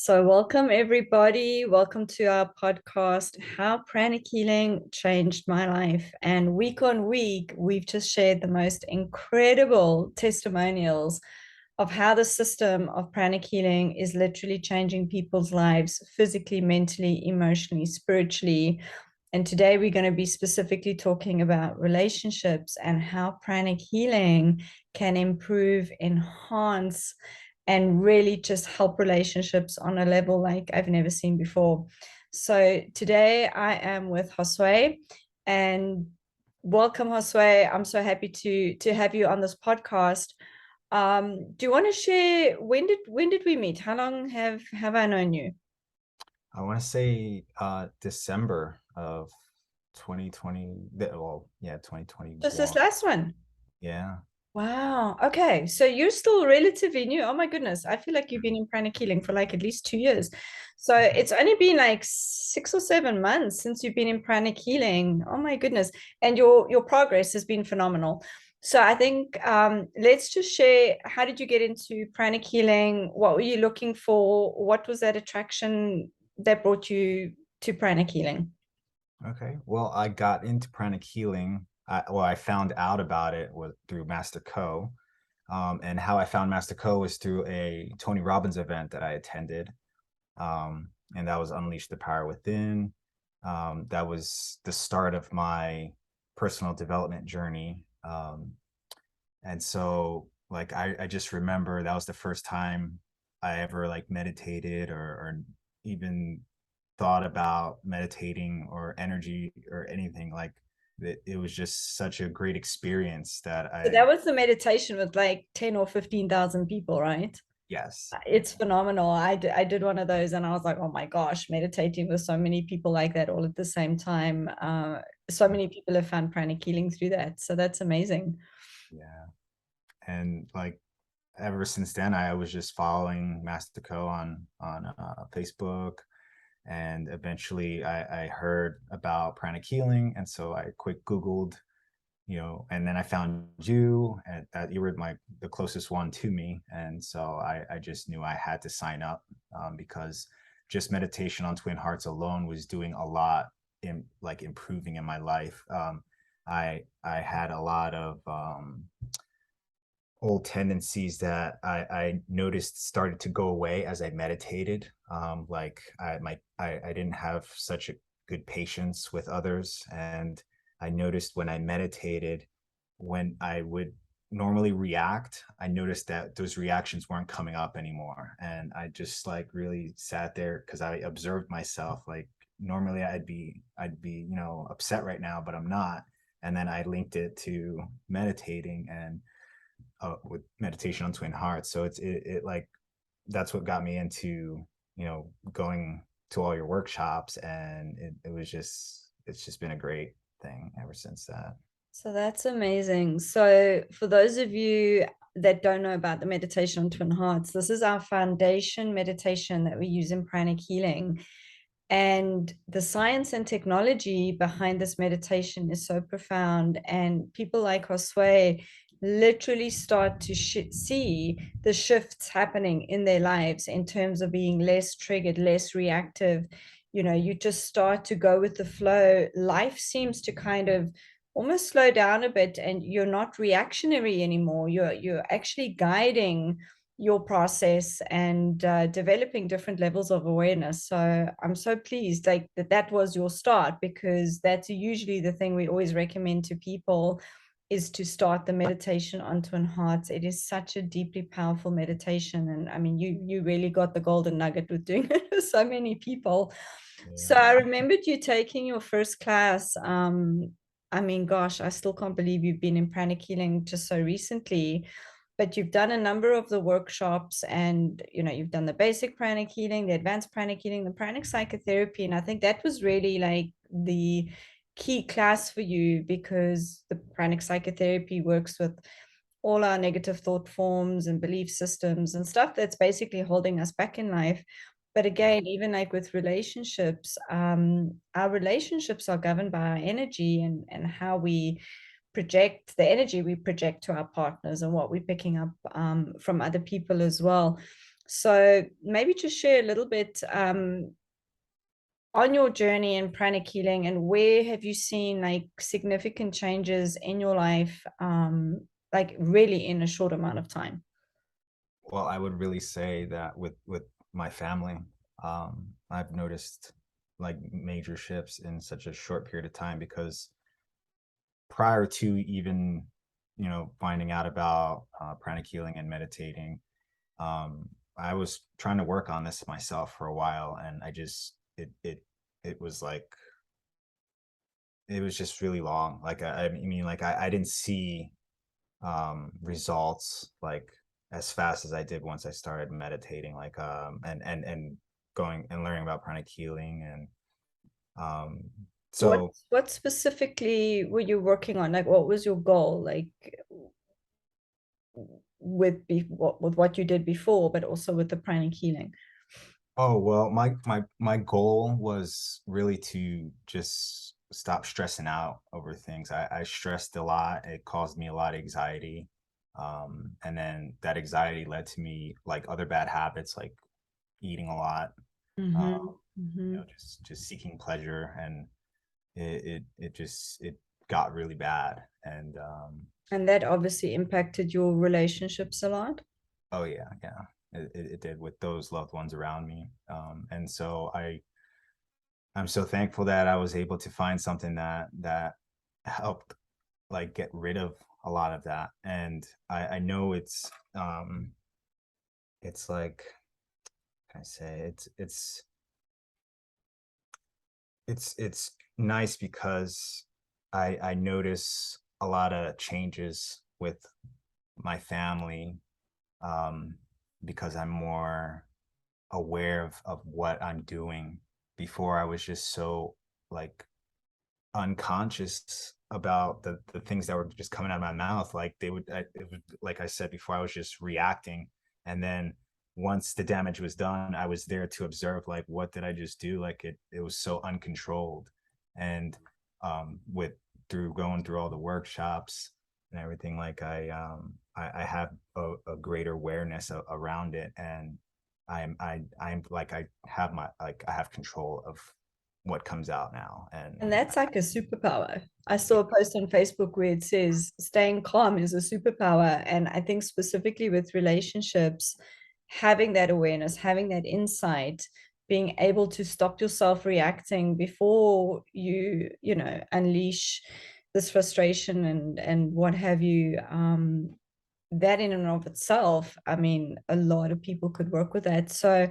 So, welcome everybody. Welcome to our podcast, How Pranic Healing Changed My Life. And week on week, we've just shared the most incredible testimonials of how the system of pranic healing is literally changing people's lives physically, mentally, emotionally, spiritually. And today we're going to be specifically talking about relationships and how pranic healing can improve, enhance, and really just help relationships on a level like I've never seen before. So today I am with Josue, and welcome, Josue. I'm so happy to have you on this podcast. Do you want to share when did we meet? How long have I known you? I want to say December of 2020. Well, yeah, Just this 2021. last one. Yeah. Wow. Okay. So you're still relatively new. Oh my goodness. I feel like you've been in pranic healing for like at least 2 years. So it's only been like 6 or 7 months since you've been in pranic healing. Oh my goodness. And your progress has been phenomenal. So I think let's just share, how did you get into pranic healing? What were you looking for? What was that attraction that brought you to pranic healing? Okay. Well, I got into pranic healing. I found out about it through Master Co. And how I found Master Co was through a Tony Robbins event that I attended. And that was Unleash the Power Within. That was the start of my personal development journey. And so like I just remember that was the first time I ever like meditated or even thought about meditating or energy or anything. Like it was just such a great experience that So I that was the meditation with like 10 or 15,000 people, right? yes, yeah. It's phenomenal. I did one of those and I was like, oh my gosh, meditating with so many people like that all at the same time. So many people have found pranic healing through that. So that's amazing. Yeah. And like ever since then I was just following Master Co on Facebook. And eventually I heard about pranic healing. And so I quick Googled, and then I found you, and that you were the closest one to me. And so I just knew I had to sign up, because just meditation on Twin Hearts alone was doing a lot in like improving in my life. I had a lot of old tendencies that I noticed started to go away as I meditated. Like I didn't have such a good patience with others, and I noticed when I meditated, when I would normally react, I noticed that those reactions weren't coming up anymore, and I just like really sat there because I observed myself. Like normally I'd be upset right now, but I'm not. And then I linked it to meditating and with meditation on Twin Hearts. So it like that's what got me into going to all your workshops, and it's just been a great thing ever since that. So that's amazing. So for those of you that don't know about the meditation on Twin Hearts, this is our foundation meditation that we use in pranic healing. And the science and technology behind this meditation is so profound. And people like Josue literally start to see the shifts happening in their lives in terms of being less triggered, less reactive. You just start to go with the flow. Life seems to kind of almost slow down a bit, and you're not reactionary anymore. You're actually guiding your process and developing different levels of awareness. So I'm so pleased like that was your start, because that's usually the thing we always recommend to people, is to start the meditation on Twin Hearts. It is such a deeply powerful meditation, and I mean you really got the golden nugget with doing it with so many people. So Yeah. I remembered you taking your first class. I mean, gosh, I still can't believe you've been in pranic healing just so recently, but you've done a number of the workshops, and you've done the basic pranic healing, the advanced pranic healing, the pranic psychotherapy. And I think that was really like the key class for you, because the pranic psychotherapy works with all our negative thought forms and belief systems and stuff that's basically holding us back in life. But again, even like with relationships, our relationships are governed by our energy, and how we project the energy we project to our partners, and what we're picking up from other people as well. So maybe just share a little bit on your journey in pranic healing, and where have you seen like significant changes in your life, like really in a short amount of time? Well, I would really say that with my family, I've noticed like major shifts in such a short period of time because prior to even finding out about pranic healing and meditating, I was trying to work on this myself for a while, and I just it was like it was just really long. Like I mean, like I didn't see results like as fast as I did once I started meditating, like and going and learning about pranic healing and um What so what specifically were you working on? Like, what was your goal? Like, with what you did before, but also with the pranic healing. oh well, my goal was really to just stop stressing out over things. I stressed a lot. It caused me a lot of anxiety. And then that anxiety led to me like other bad habits like eating a lot, uh, Mm-hmm. Mm-hmm. just seeking pleasure, and it got really bad. And And that obviously impacted your relationships a lot. oh yeah, yeah, it did with those loved ones around me. And so I'm so thankful that I was able to find something that helped like get rid of a lot of that. And I know it's like, can I say it's nice because I notice a lot of changes with my family, um, because I'm more aware of what I'm doing. Before I was just so like unconscious about the things that were just coming out of my mouth. Like it would, like I said before, I was just reacting. And then once the damage was done, I was there to observe, like, what did I just do? Like it was so uncontrolled. And with through going through all the workshops and everything, like I have a greater awareness around it. And I'm like I have control of what comes out now. And And that's like a superpower. I saw a post on Facebook where it says staying calm is a superpower. And I think specifically with relationships, having that awareness, having that insight, being able to stop yourself reacting before you unleash this frustration and what have you. That in and of itself, I mean, a lot of people could work with that. So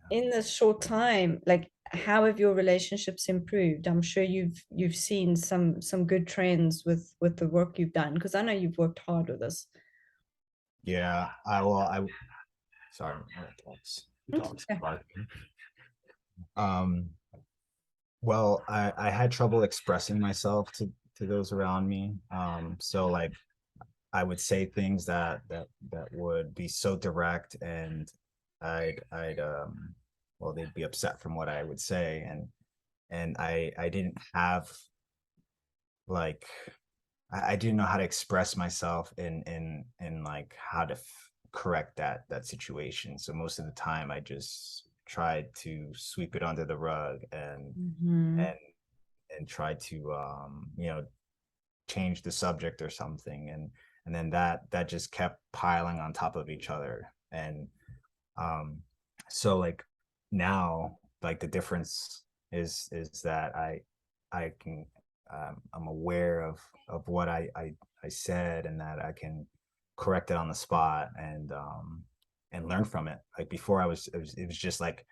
in this short time, like, how have your relationships improved? I'm sure you've seen some good trends with the work you've done, because I know you've worked hard with this. yeah, I sorry, my dogs Yeah. barking. Um, well, I had trouble expressing myself to those around me. So like I would say things that would be so direct, and I'd well, they'd be upset from what I would say. And I didn't have like I didn't know how to express myself in like how to correct that situation. So most of the time, I just tried to sweep it under the rug Mm-hmm. and and try to change the subject or something, and then that just kept piling on top of each other. And um, so like now, like the difference is that I can I'm aware of what I said, and that I can correct it on the spot, and learn from it. Like before, it was just like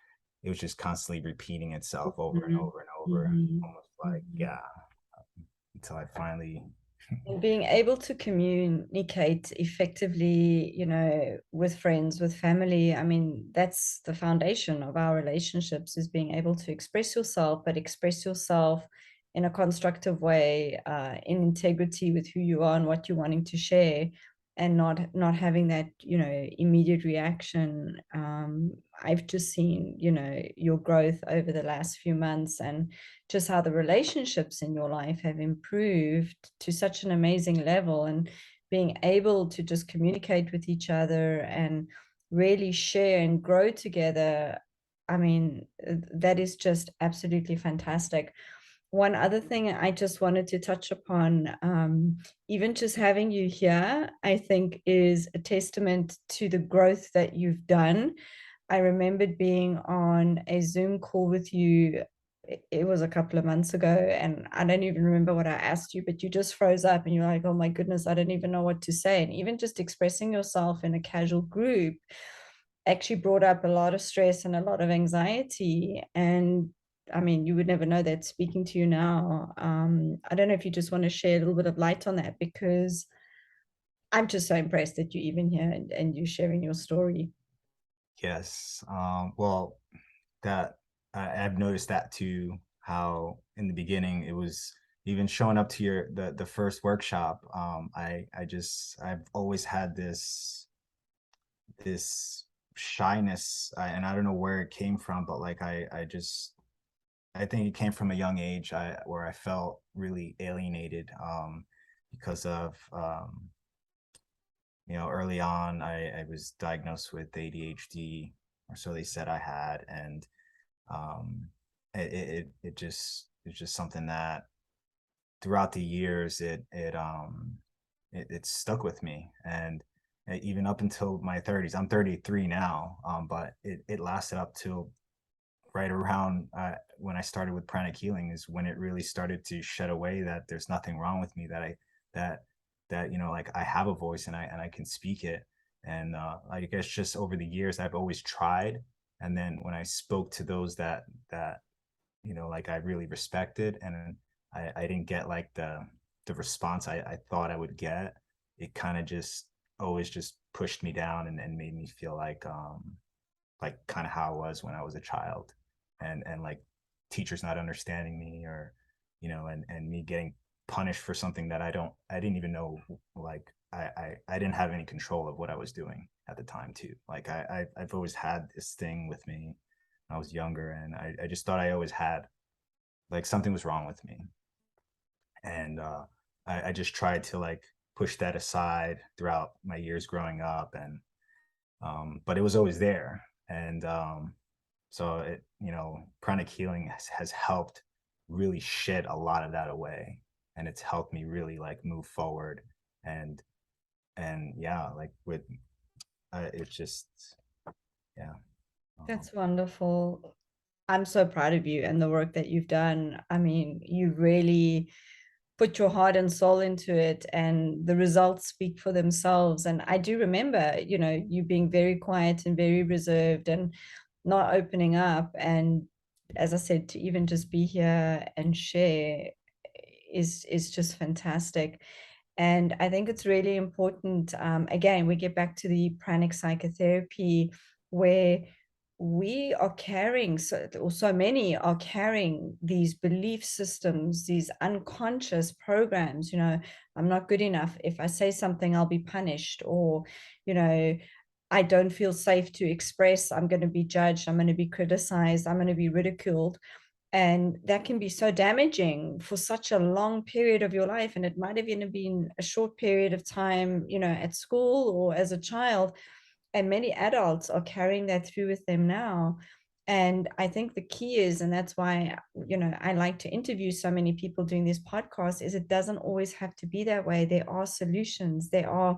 it was just constantly repeating itself over and Mm-hmm. over and over, Mm-hmm. almost like Mm-hmm. yeah, until I finally And being able to communicate effectively, with friends, with family, I mean, that's the foundation of our relationships, is being able to express yourself, but express yourself in a constructive way, in integrity with who you are and what you're wanting to share, and not having that, immediate reaction. I've just seen, your growth over the last few months, and just how the relationships in your life have improved to such an amazing level, and being able to just communicate with each other and really share and grow together. I mean, that is just absolutely fantastic. One other thing I just wanted to touch upon, even just having you here, I think is a testament to the growth that you've done. I remembered being on a Zoom call with you. It was a couple of months ago, and I don't even remember what I asked you, but you just froze up and you're like, oh my goodness, I don't even know what to say. And even just expressing yourself in a casual group actually brought up a lot of stress and a lot of anxiety. And I mean, you would never know that speaking to you now. I don't know if you just want to share a little bit of light on that, because I'm just so impressed that you're even here and you're sharing your story. Yes. Well, that I've noticed that too, how in the beginning it was even showing up to the first workshop. I've always had this shyness, and I don't know where it came from, but like I think it came from a young age, where I felt really alienated, because of early on I was diagnosed with ADHD, or so they said I had. And um it's just something that throughout the years it stuck with me. And even up until my 30s, I'm 33 now, but it lasted up till right around when I started with Pranic Healing, is when it really started to shed away that there's nothing wrong with me, that like I have a voice, and I can speak it. And I guess just over the years I've always tried. And then when I spoke to those that like I really respected, and I didn't get like the response I thought I would get, it kind of just always just pushed me down, and made me feel like kind of how I was when I was a child. And like teachers not understanding me, or and me getting punished for something that I didn't even know. Like I didn't have any control of what I was doing at the time too. Like I've always had this thing with me when I was younger, and I just thought I always had, like, something was wrong with me. And I just tried to like push that aside throughout my years growing up. And but it was always there. And so Pranic Healing has helped really shed a lot of that away, and it's helped me really like move forward. and and yeah, like with it's just, yeah. um, That's wonderful. I'm so proud of you and the work that you've done. I mean, you really put your heart and soul into it, and the results speak for themselves. And I do remember, you being very quiet and very reserved and not opening up. And as I said, to even just be here and share is just fantastic. And I think it's really important. Again, we get back to the pranic psychotherapy, where we are carrying, or so many are carrying these belief systems, these unconscious programs. I'm not good enough. If I say something, I'll be punished. Or, you know, I don't feel safe to express. I'm going to be judged. I'm going to be criticized. I'm going to be ridiculed. And that can be so damaging for such a long period of your life. And it might have even been a short period of time, at school or as a child. And many adults are carrying that through with them now. And I think the key is, and that's why, I like to interview so many people doing this podcast, is it doesn't always have to be that way. There are solutions. There are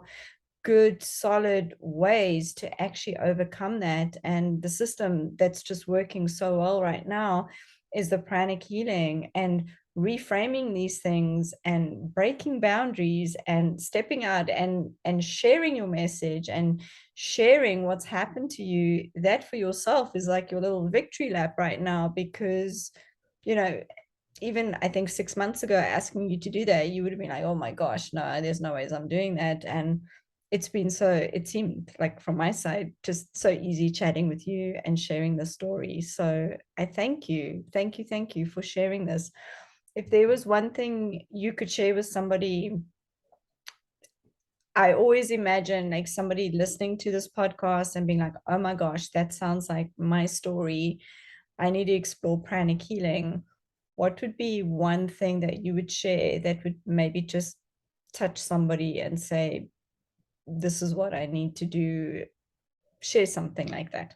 good, solid ways to actually overcome that. And the system that's just working so well right now is the pranic healing, and reframing these things and breaking boundaries and stepping out and sharing your message and sharing what's happened to you. That for yourself is like your little victory lap right now, because you know even I think 6 months ago, asking you to do that, you would have been like, oh my gosh, no, there's no ways I'm doing that. And it seemed like from my side, just so easy chatting with you and sharing the story. So I thank you. Thank you. Thank you for sharing this. If there was one thing you could share with somebody, I always imagine like somebody listening to this podcast and being like, oh my gosh, that sounds like my story. I need to explore pranic healing. What would be one thing that you would share that would maybe just touch somebody and say, this is what I need to do? share something like that.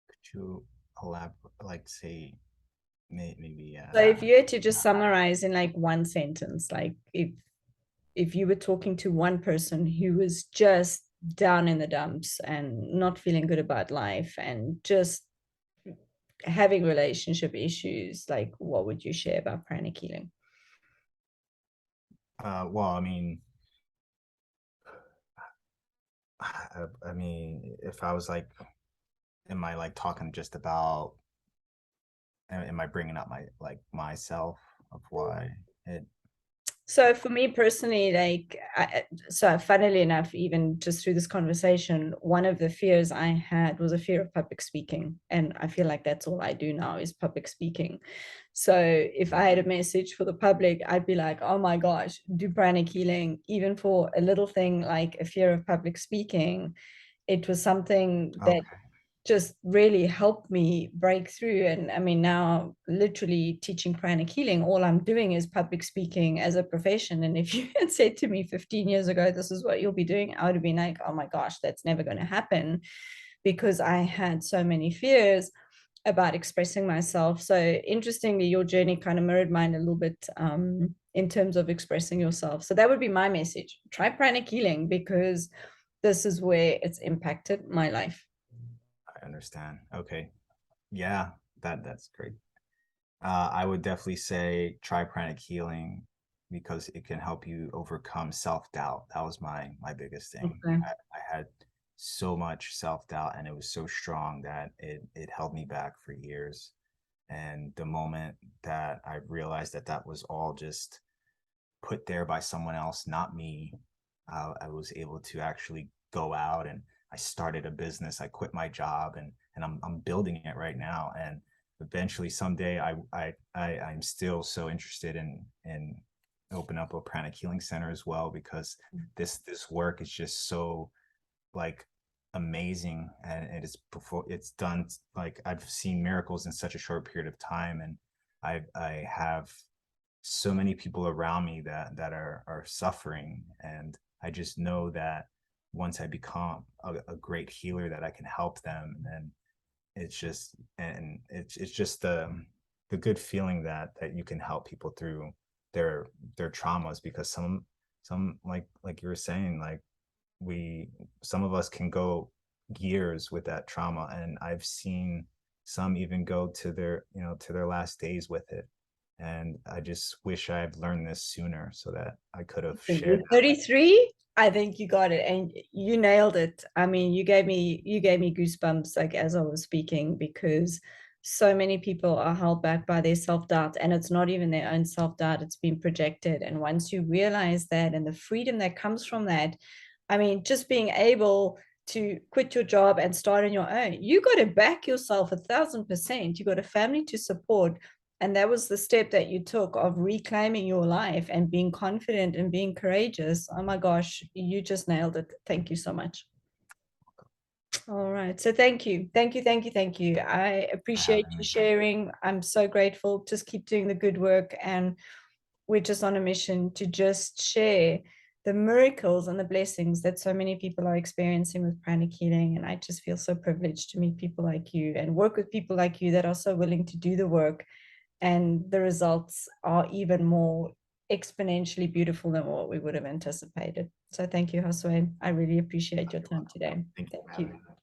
Could you elaborate, like say maybe So if you had to just summarize in like one sentence, like if you were talking to one person who was just down in the dumps and not feeling good about life and just having relationship issues, like what would you share about pranic healing? well, I mean, I mean, if I was like, am I like talking just about, am I bringing up my like myself of why it? So for me personally, like, so funnily enough, even just through this conversation, one of the fears I had was a fear of public speaking. And I feel like that's all I do now is public speaking. So if I had a message for the public, I'd be like, oh my gosh, do pranic healing, even for a little thing like a fear of public speaking. It was something that Okay, just really helped me break through. And I mean, now literally teaching pranic healing, all I'm doing is public speaking as a profession. And if you had said to me 15 years ago, this is what you'll be doing, I would have been like, oh my gosh, that's never going to happen, because I had so many fears about expressing myself. So interestingly, your journey kind of mirrored mine a little bit, in terms of expressing yourself. So that would be my message. Try pranic healing, because this is where it's impacted my life. I understand. Okay, yeah, that's great. I would definitely say try pranic healing because it can help you overcome self-doubt. That was my biggest thing. Okay. I had so much self-doubt and it was so strong that it held me back for years. And the moment that I realized that that was all just put there by someone else, not me, I was able to actually go out and I started a business. I quit my job and I'm building it right now. And eventually someday I'm still so interested in open up a pranic healing center as well, because this work is just so like amazing, and it's done, like I've seen miracles in such a short period of time. And I have so many people around me that are suffering, and I just know that once I become a great healer that I can help them. And it's just the good feeling that you can help people through their traumas, because some like you were saying, like we some of us can go years with that trauma, and I've seen some even go to their last days with it. And I just wish I had learned this sooner so that I could have shared You're that. 33. I think you got it and you nailed it. I mean, you gave me goosebumps like as I was speaking, because so many people are held back by their self-doubt, and it's not even their own self-doubt, it's been projected. And once you realize that and the freedom that comes from that, I mean, just being able to quit your job and start on your own, you got to back yourself 1,000%. You got a family to support. And that was the step that you took of reclaiming your life and being confident and being courageous. Oh my gosh, you just nailed it. Thank you so much. All right. So thank you. Thank you. Thank you. Thank you. I For appreciate having you me. sharing. I'm so grateful. Just keep doing the good work. And we're just on a mission to just share the miracles and the blessings that so many people are experiencing with pranic healing. And I just feel so privileged to meet people like you and work with people like you that are so willing to do the work, and the results are even more exponentially beautiful than what we would have anticipated. So thank you, Josue. I really appreciate your time today. Thank you Thank for having you. me.